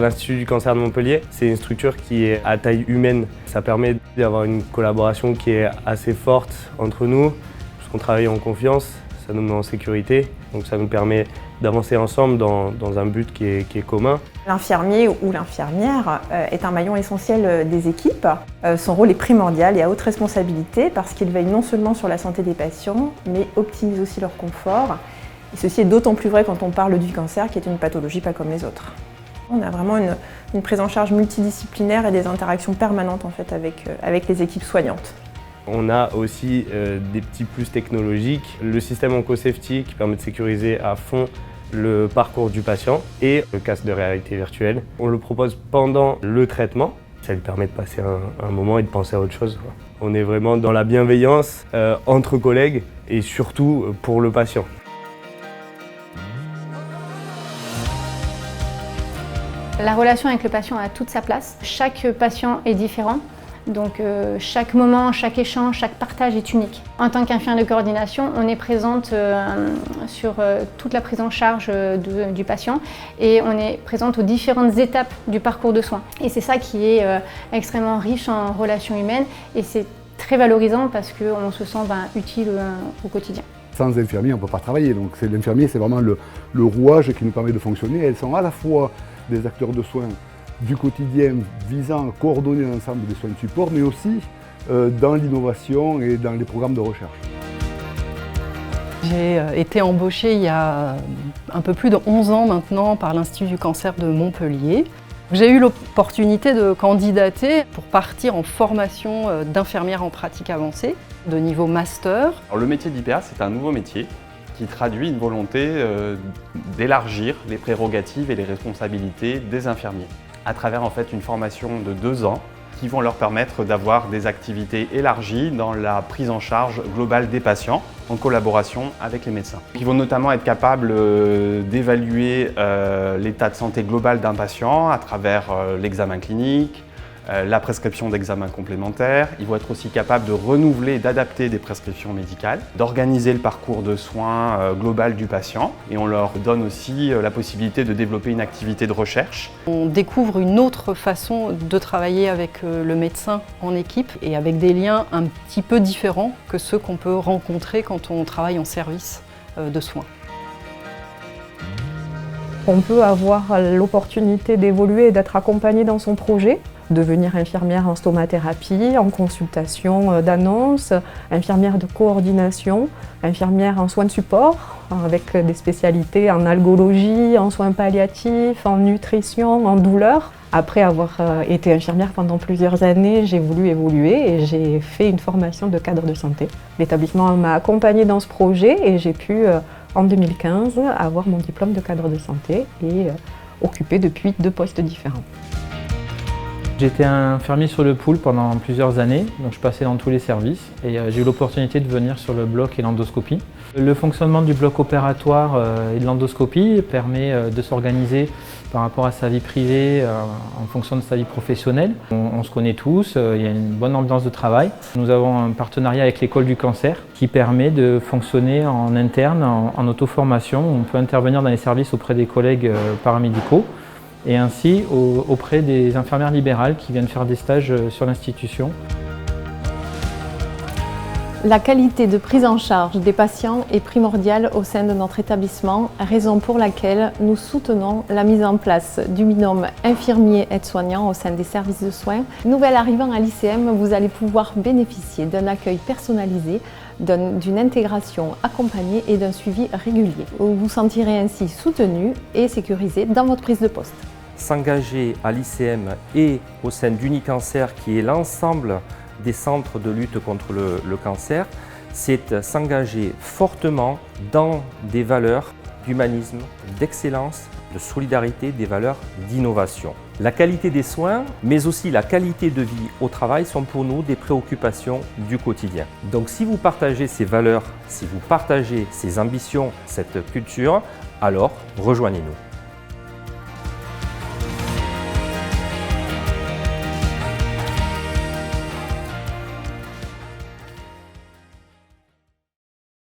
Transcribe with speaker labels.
Speaker 1: L'Institut du cancer de Montpellier, c'est une structure qui est à taille humaine. Ça permet d'avoir une collaboration qui est assez forte entre nous, parce qu'on travaille en confiance, ça nous met en sécurité, donc ça nous permet d'avancer ensemble dans un but qui est commun.
Speaker 2: L'infirmier ou l'infirmière est un maillon essentiel des équipes. Son rôle est primordial et à haute responsabilité parce qu'il veille non seulement sur la santé des patients, mais optimise aussi leur confort. Et ceci est d'autant plus vrai quand on parle du cancer, qui est une pathologie pas comme les autres. On a vraiment une prise en charge multidisciplinaire et des interactions permanentes en fait, avec les équipes soignantes.
Speaker 1: On a aussi des petits plus technologiques, le système OncoSafety qui permet de sécuriser à fond le parcours du patient et le casque de réalité virtuelle. On le propose pendant le traitement, ça lui permet de passer un moment et de penser à autre chose. On est vraiment dans la bienveillance entre collègues et surtout pour le patient.
Speaker 3: La relation avec le patient a toute sa place. Chaque patient est différent. Donc chaque moment, chaque échange, chaque partage est unique. En tant qu'infirmière de coordination, on est présente sur toute la prise en charge du patient et on est présente aux différentes étapes du parcours de soins. Et c'est ça qui est extrêmement riche en relations humaines et c'est très valorisant parce qu'on se sent utile au quotidien.
Speaker 4: Sans infirmier, on ne peut pas travailler. Donc l'infirmier, c'est vraiment le rouage qui nous permet de fonctionner. Elles sont à la fois des acteurs de soins du quotidien visant à coordonner l'ensemble des soins de support, mais aussi dans l'innovation et dans les programmes de recherche.
Speaker 5: J'ai été embauchée il y a un peu plus de 11 ans maintenant par l'Institut du cancer de Montpellier. J'ai eu l'opportunité de candidater pour partir en formation d'infirmière en pratique avancée de niveau master.
Speaker 6: Alors, le métier d'IPA, c'est un nouveau métier qui traduit une volonté d'élargir les prérogatives et les responsabilités des infirmiers à travers en fait une formation de 2 ans qui vont leur permettre d'avoir des activités élargies dans la prise en charge globale des patients en collaboration avec les médecins. Ils vont notamment être capables d'évaluer l'état de santé global d'un patient à travers l'examen clinique, la prescription d'examens complémentaires. Ils vont être aussi capables de renouveler et d'adapter des prescriptions médicales, d'organiser le parcours de soins global du patient et on leur donne aussi la possibilité de développer une activité de recherche.
Speaker 5: On découvre une autre façon de travailler avec le médecin en équipe et avec des liens un petit peu différents que ceux qu'on peut rencontrer quand on travaille en service de soins.
Speaker 2: On peut avoir l'opportunité d'évoluer et d'être accompagné dans son projet, devenir infirmière en stomathérapie, en consultation d'annonce, infirmière de coordination, infirmière en soins de support, avec des spécialités en algologie, en soins palliatifs, en nutrition, en douleur. Après avoir été infirmière pendant plusieurs années, j'ai voulu évoluer et j'ai fait une formation de cadre de santé. L'établissement m'a accompagnée dans ce projet et j'ai pu, en 2015, avoir mon diplôme de cadre de santé et occuper depuis 2 postes différents.
Speaker 7: J'étais infirmier sur le pool pendant plusieurs années, donc je passais dans tous les services et j'ai eu l'opportunité de venir sur le bloc et l'endoscopie. Le fonctionnement du bloc opératoire et de l'endoscopie permet de s'organiser par rapport à sa vie privée en fonction de sa vie professionnelle. On se connaît tous, il y a une bonne ambiance de travail. Nous avons un partenariat avec l'école du cancer qui permet de fonctionner en interne, en auto-formation. On peut intervenir dans les services auprès des collègues paramédicaux et ainsi auprès des infirmières libérales qui viennent faire des stages sur l'institution.
Speaker 8: La qualité de prise en charge des patients est primordiale au sein de notre établissement, raison pour laquelle nous soutenons la mise en place du binôme infirmier-aide-soignant au sein des services de soins. Nouvel arrivant à l'ICM, vous allez pouvoir bénéficier d'un accueil personnalisé, d'une intégration accompagnée et d'un suivi régulier. Vous vous sentirez ainsi soutenu et sécurisé dans votre prise de poste.
Speaker 9: S'engager à l'ICM et au sein d'Unicancer, qui est l'ensemble des centres de lutte contre le cancer, c'est s'engager fortement dans des valeurs d'humanisme, d'excellence, de solidarité, des valeurs d'innovation. La qualité des soins, mais aussi la qualité de vie au travail sont pour nous des préoccupations du quotidien. Donc si vous partagez ces valeurs, si vous partagez ces ambitions, cette culture, alors rejoignez-nous.